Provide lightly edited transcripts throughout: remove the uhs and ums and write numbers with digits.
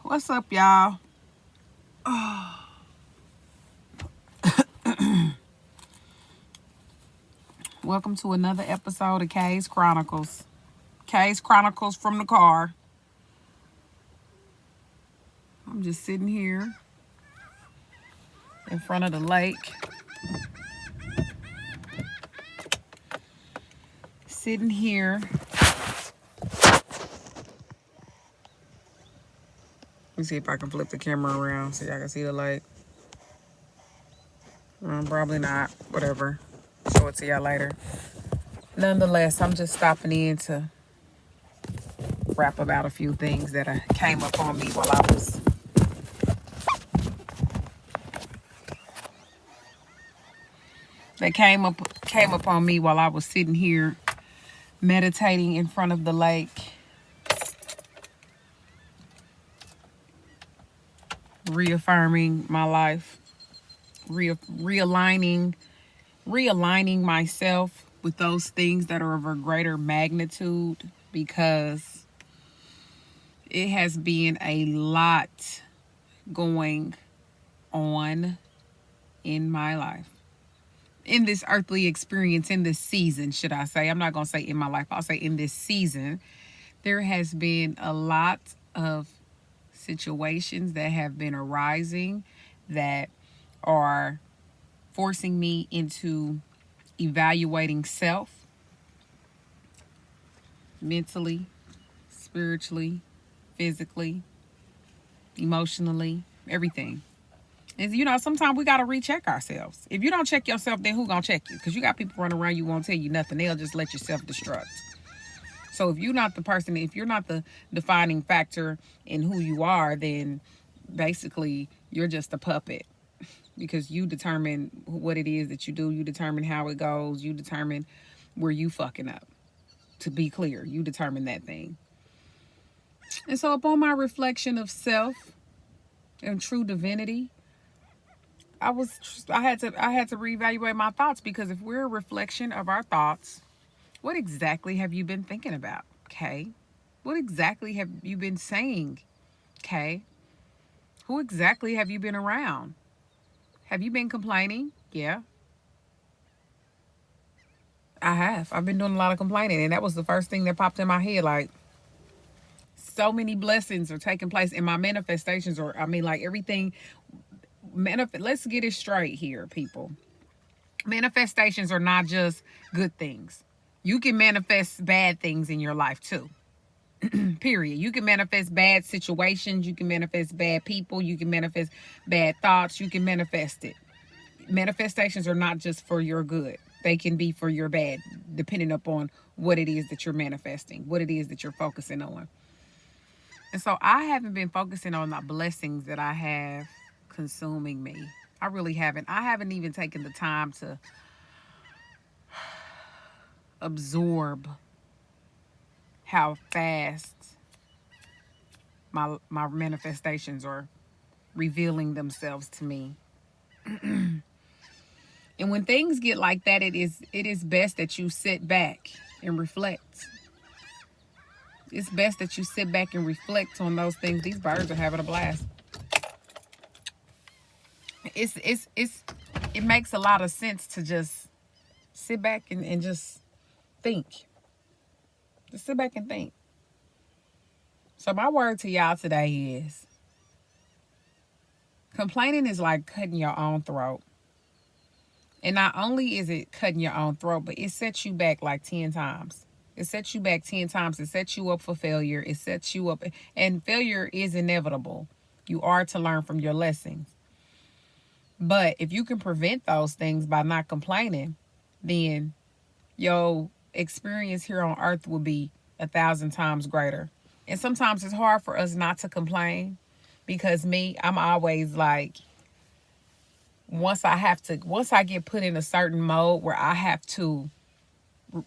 What's up, y'all? Welcome to another episode of Kae'z Chronicles. Kae'z Chronicles from the car. I'm just sitting here in front of the lake. Sitting here. Let me see if I can flip the camera around so y'all can see the lake. Probably not. Whatever. Show it to y'all later. Nonetheless, I'm just stopping in to rap about a few things that came up on me while I was came upon me while I was sitting here meditating in front of the lake, reaffirming my life, realigning myself with those things that are of a greater magnitude, because it has been a lot going on in my life, in this earthly experience, in this season, should I say. I'm not going to say in my life. I'll say in this season. There has been a lot of situations that have been arising that are forcing me into evaluating self mentally, spiritually, physically, emotionally, everything. And sometimes we got to recheck ourselves. If you don't check yourself, then who gonna check you? Because you got people running around, you won't tell you nothing. They'll just let you self-destruct. So if you're not the person, if you're not the defining factor in who you are, then basically you're just a puppet, because you determine what it is that you do. You determine how it goes. You determine where you fucking up. To be clear, you determine that thing. And so upon my reflection of self and true divinity, I had to reevaluate my thoughts, because if we're a reflection of our thoughts, what exactly have you been thinking about, Kay? What exactly have you been saying, Kay? Who exactly have you been around? Have you been complaining? Yeah, I have. I've been doing a lot of complaining, and that was the first thing that popped in my head. Like, so many blessings are taking place in my manifestations, or like everything. Let's get it straight here, people. Manifestations are not just good things. You can manifest bad things in your life too. Period. You can manifest bad situations. You can manifest bad people. You can manifest bad thoughts. You can manifest it. Manifestations are not just for your good. They can be for your bad, depending upon what it is that you're manifesting, what it is that you're focusing on. And so I haven't been focusing on the blessings that I have consuming me. I really haven't. I haven't even taken the time to absorb how fast my manifestations are revealing themselves to me. And when things get like that, it is best that you sit back and reflect. It's best that you sit back and reflect on those things. These birds are having a blast. It makes a lot of sense to just sit back and just think. Just sit back and think. So my word to y'all today is, complaining is like cutting your own throat. And not only is it cutting your own throat, but it sets you back like 10 times. It sets you back 10 times. It sets you up for failure. It sets you up. And failure is inevitable. You are to learn from your lessons. But if you can prevent those things by not complaining, then your experience here on earth will be 1,000 times greater. And sometimes it's hard for us not to complain, because I'm always like, once I get put in a certain mode where I have to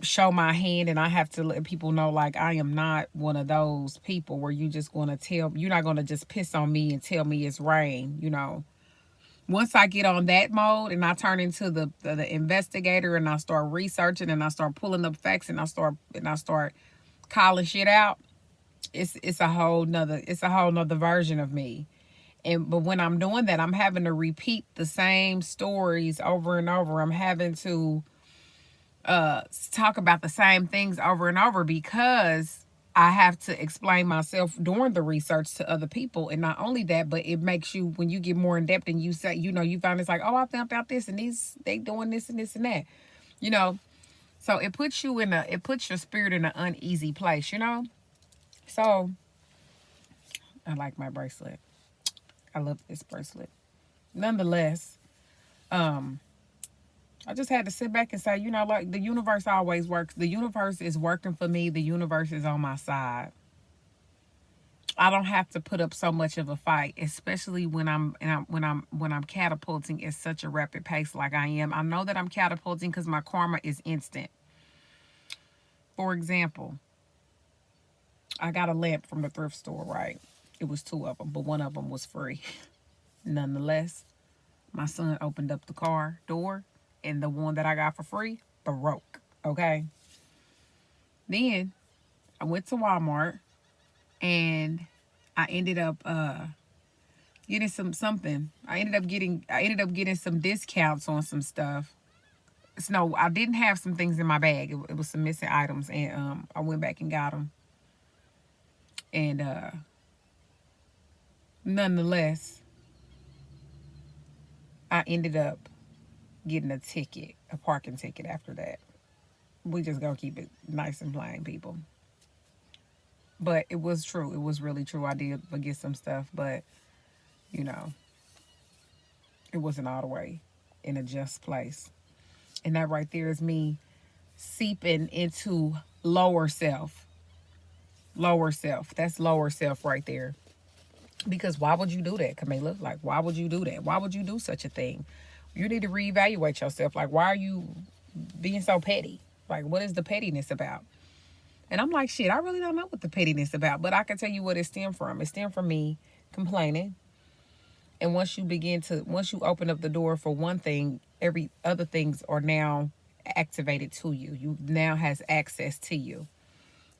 show my hand and I have to let people know, like, I am not one of those people where you're not going to just piss on me and tell me it's rain, Once I get on that mode and I turn into the investigator, and I start researching and I start pulling up facts and I start calling shit out, it's a whole nother version of me. But when I'm doing that, I'm having to repeat the same stories over and over. I'm having to talk about the same things over and over because I have to explain myself during the research to other people. And not only that, but it makes you, when you get more in depth and you say, you find it's like, oh, I found out this and they doing this and this and that, you know. So it puts your spirit in an uneasy place, you know. So I like my bracelet. I love this bracelet. Nonetheless, I just had to sit back and say, like, the universe always works. The universe is working for me. The universe is on my side. I don't have to put up so much of a fight, especially when I'm catapulting at such a rapid pace like I am. I know that I'm catapulting because my karma is instant. For example, I got a lamp from the thrift store, right? It was 2 of them, but 1 of them was free. Nonetheless, my son opened up the car door, and the one that I got for free broke. Okay. Then I went to Walmart, and I ended up getting something. I ended up getting some discounts on some stuff. So no, I didn't have some things in my bag. It was some missing items, and I went back and got them. And nonetheless, I ended up getting a parking ticket after that. We just gonna keep it nice and plain, people. But it was true. It was really true. I did forget some stuff, but it wasn't all the way in a just place. And that right there is me seeping into lower self. Lower self. That's lower self right there. Because why would you do that, Camilla? Like, why would you do that? Why would you do such a thing? You need to reevaluate yourself. Like, why are you being so petty? Like, what is the pettiness about? And I'm like, shit, I really don't know what the pettiness about. But I can tell you what it stemmed from. It stemmed from me complaining. And once you open up the door for one thing, every other things are now activated to you. You now has access to you.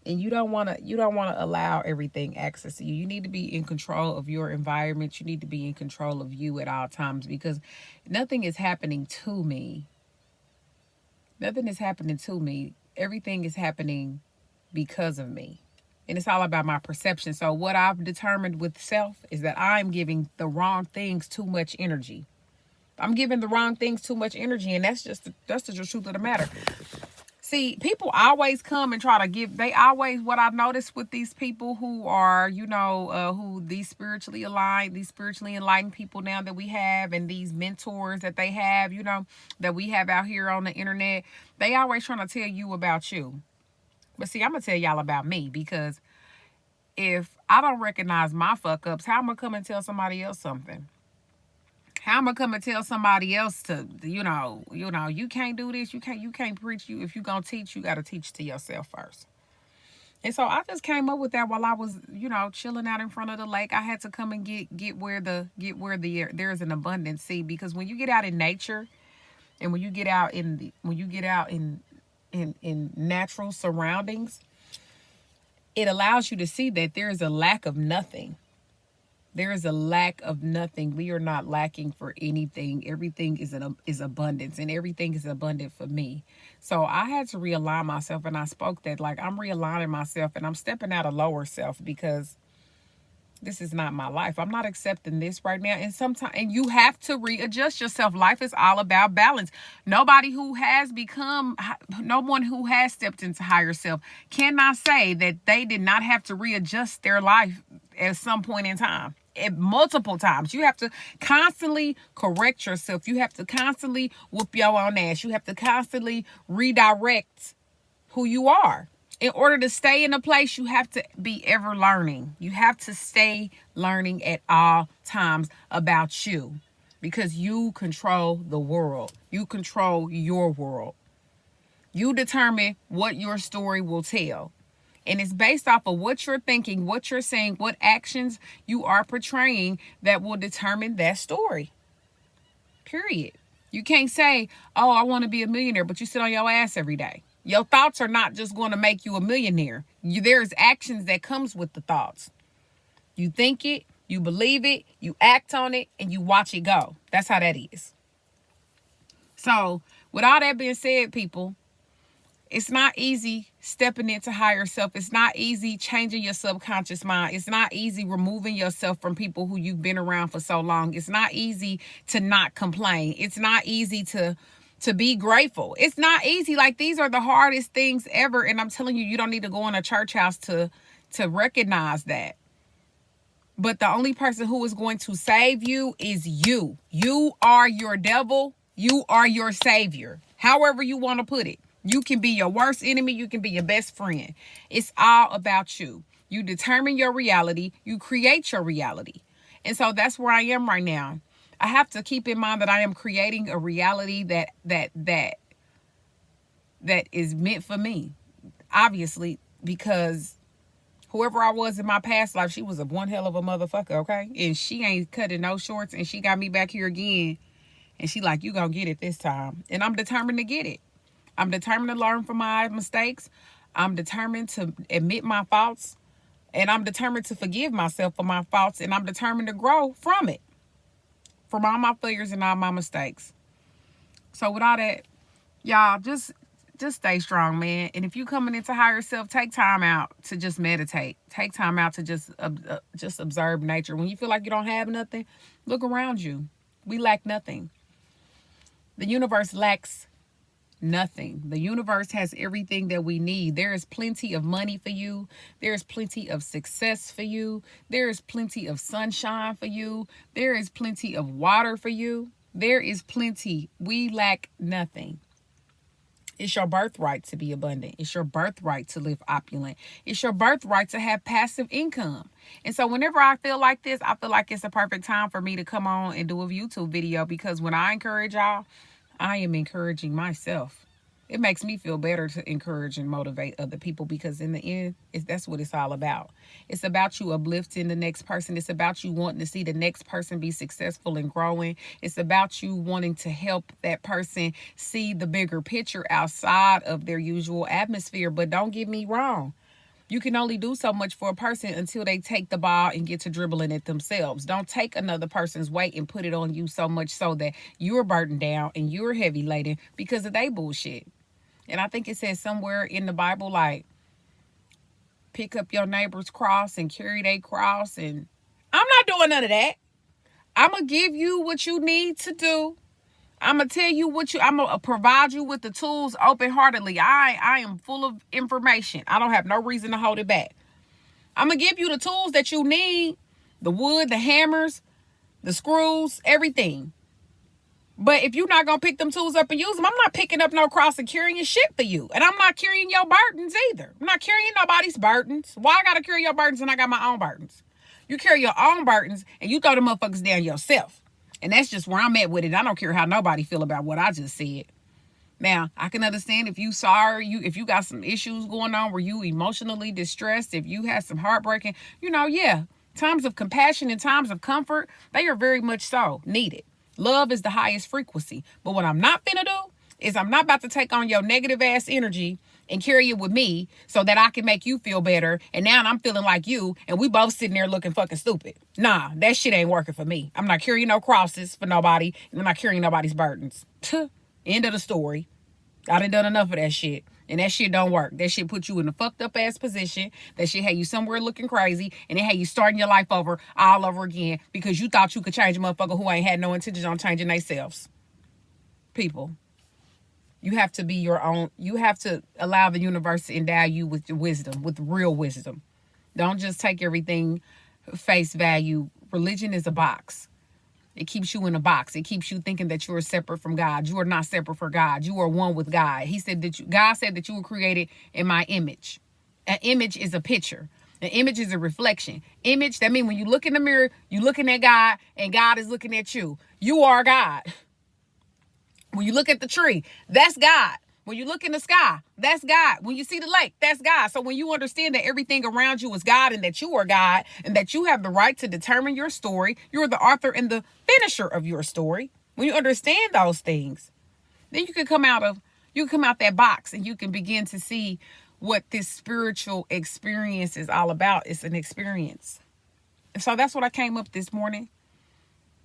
And you don't want to allow everything access to you. You need to be in control of your environment. You need to be in control of you at all times, because nothing is happening to me. Nothing is happening to me. Everything is happening because of me. And it's all about my perception. So what I've determined with self is that I'm giving the wrong things too much energy. I'm giving the wrong things too much energy, and that's the truth of the matter. See, people always come and try to give. What I've noticed with these people who are, who these spiritually aligned, these spiritually enlightened people now that we have, and these mentors that they have, that we have out here on the internet, they always trying to tell you about you. But see, I'm going to tell y'all about me, because if I don't recognize my fuck ups, how am I going to come and tell somebody else something? How am I come and tell somebody else to, you can't do this, you can't preach. If you gonna teach, you gotta teach to yourself first. And so I just came up with that while I was, chilling out in front of the lake. I had to come and get where there's an abundance. See, because when you get out in nature, and when you get out in natural surroundings, it allows you to see that there is a lack of nothing. There is a lack of nothing. We are not lacking for anything. Everything is abundance, and everything is abundant for me. So I had to realign myself, and I spoke that, like, I'm realigning myself, and I'm stepping out of lower self, because this is not my life. I'm not accepting this right now. And you have to readjust yourself. Life is all about balance. No one who has stepped into higher self cannot say that they did not have to readjust their life at some point in time. Multiple times. You have to constantly correct yourself. You have to constantly whoop your own ass. You have to constantly redirect who you are. In order to stay in a place, you have to be ever learning. You have to stay learning at all times about you, because you control the world. You control your world. You determine what your story will tell. And it's based off of what you're thinking, what you're saying, what actions you are portraying that will determine that story. Period. You can't say, oh, I want to be a millionaire, but you sit on your ass every day. Your thoughts are not just going to make you a millionaire. There's actions that comes with the thoughts. You think it, you believe it, you act on it, and you watch it go. That's how that is. So with all that being said, people, it's not easy stepping into higher self. It's not easy changing your subconscious mind. It's not easy removing yourself from people who you've been around for so long. It's not easy to not complain. It's not easy to be grateful. It's not easy. Like, these are the hardest things ever. And I'm telling you, you don't need to go in a church house to recognize that. But the only person who is going to save you is you. You are your devil. You are your savior. However you want to put it. You can be your worst enemy. You can be your best friend. It's all about you. You determine your reality. You create your reality. And so that's where I am right now. I have to keep in mind that I am creating a reality that is meant for me. Obviously, because whoever I was in my past life, she was one hell of a motherfucker, okay? And she ain't cutting no shorts, and she got me back here again. And she like, you gonna get it this time. And I'm determined to get it. I'm determined to learn from my mistakes. I'm determined to admit my faults. And I'm determined to forgive myself for my faults. And I'm determined to grow from it. From all my failures and all my mistakes. So with all that, y'all, just stay strong, man. And if you coming into higher self, take time out to just meditate. Take time out to just observe nature. When you feel like you don't have nothing, look around you. We lack nothing. The universe lacks nothing. The universe has everything that we need. There is plenty of money for you. There is plenty of success for you. There is plenty of sunshine for you. There is plenty of water for you. There is plenty. We lack nothing. It's your birthright to be abundant. It's your birthright to live opulent. It's your birthright to have passive income. And so whenever I feel like this, I feel like it's a perfect time for me to come on and do a YouTube video, because when I encourage y'all, I am encouraging myself. It makes me feel better to encourage and motivate other people, because in the end, that's what it's all about. It's about you uplifting the next person. It's about you wanting to see the next person be successful and growing. It's about you wanting to help that person see the bigger picture outside of their usual atmosphere. But don't get me wrong. You can only do so much for a person until they take the ball and get to dribbling it themselves. Don't take another person's weight and put it on you so much so that you're burdened down and you're heavy laden because of their bullshit. And I think it says somewhere in the Bible, like, pick up your neighbor's cross and carry their cross. And I'm not doing none of that. I'm going to give you what you need to do. I'm going to tell you I'm going to provide you with the tools open-heartedly. I am full of information. I don't have no reason to hold it back. I'm going to give you the tools that you need, the wood, the hammers, the screws, everything. But if you're not going to pick them tools up and use them, I'm not picking up no cross and carrying shit for you. And I'm not carrying your burdens either. I'm not carrying nobody's burdens. Why I got to carry your burdens and I got my own burdens? You carry your own burdens and you throw the motherfuckers down yourself. And that's just where I'm at with it. I don't care how nobody feel about what I just said. Now, I can understand if if you got some issues going on where you emotionally distressed, if you had some heartbreaking, yeah, times of compassion and times of comfort, they are very much so needed. Love is the highest frequency. But what I'm not finna do is I'm not about to take on your negative ass energy and carry it with me so that I can make you feel better. And now I'm feeling like you and we both sitting there looking fucking stupid. Nah, that shit ain't working for me. I'm not carrying no crosses for nobody. And I'm not carrying nobody's burdens. End of the story. I done enough of that shit. And that shit don't work. That shit put you in a fucked up ass position. That shit had you somewhere looking crazy. And it had you starting your life over all over again because you thought you could change a motherfucker who ain't had no intention on changing themselves. People. You have to be your own. You have to allow the universe to endow you with wisdom, with real wisdom. Don't just take everything face value. Religion is a box. It keeps you in a box. It keeps you thinking that you are separate from God. You are not separate from God. You are one with God. God said that you were created in my image. An image is a picture. An image is a reflection. Image, that means when you look in the mirror, you looking at God and God is looking at you. You are God. When you look at the tree, that's God. When you look in the sky, that's God. When you see the lake, that's God. So when you understand that everything around you is God and that you are God and that you have the right to determine your story, you're the author and the finisher of your story. When you understand those things, then you can come out of You can come out that box and you can begin to see what this spiritual experience is all about. It's an experience. And so that's what I came up this morning,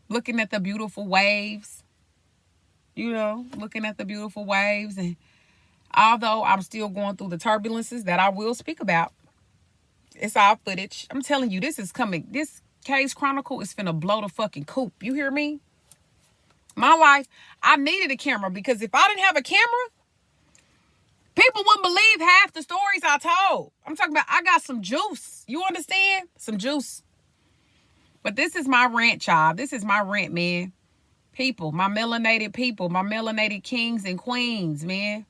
looking at the beautiful waves, looking at the beautiful waves. And although I'm still going through the turbulences that I will speak about, it's all footage. I'm telling you, this is coming. This Kae'z Chronicle is finna blow the fucking coop. You hear me? My life, I needed a camera because if I didn't have a camera, people wouldn't believe half the stories I told. I'm talking about I got some juice. You understand? Some juice. But this is my rant, child. This is my rant, man. People, my melanated people, my melanated kings and queens, man.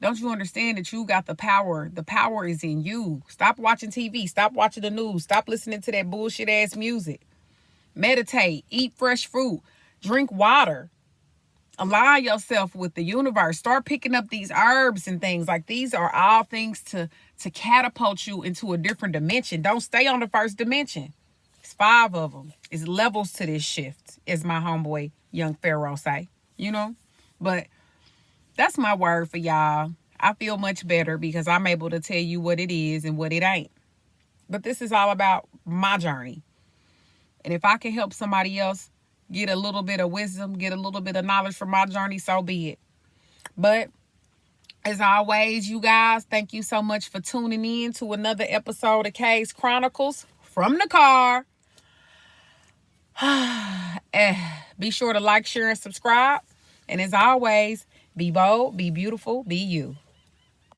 Don't you understand that you got the power? The power is in you. Stop watching TV. Stop watching the news. Stop listening to that bullshit ass music. Meditate. Eat fresh fruit. Drink water. Align yourself with the universe. Start picking up these herbs and things. Like, these are all things to catapult you into a different dimension. Don't stay on the first dimension. It's 5 of them. It's levels to this shift, as my homeboy Young Pharaoh say. But that's my word for y'all. I feel much better because I'm able to tell you what it is and what it ain't. But this is all about my journey. And if I can help somebody else get a little bit of wisdom, get a little bit of knowledge from my journey, so be it. But as always, you guys, thank you so much for tuning in to another episode of Kae'z Chronicles from the car. Be sure to like, share, and subscribe. And as always, be bold, be beautiful, be you.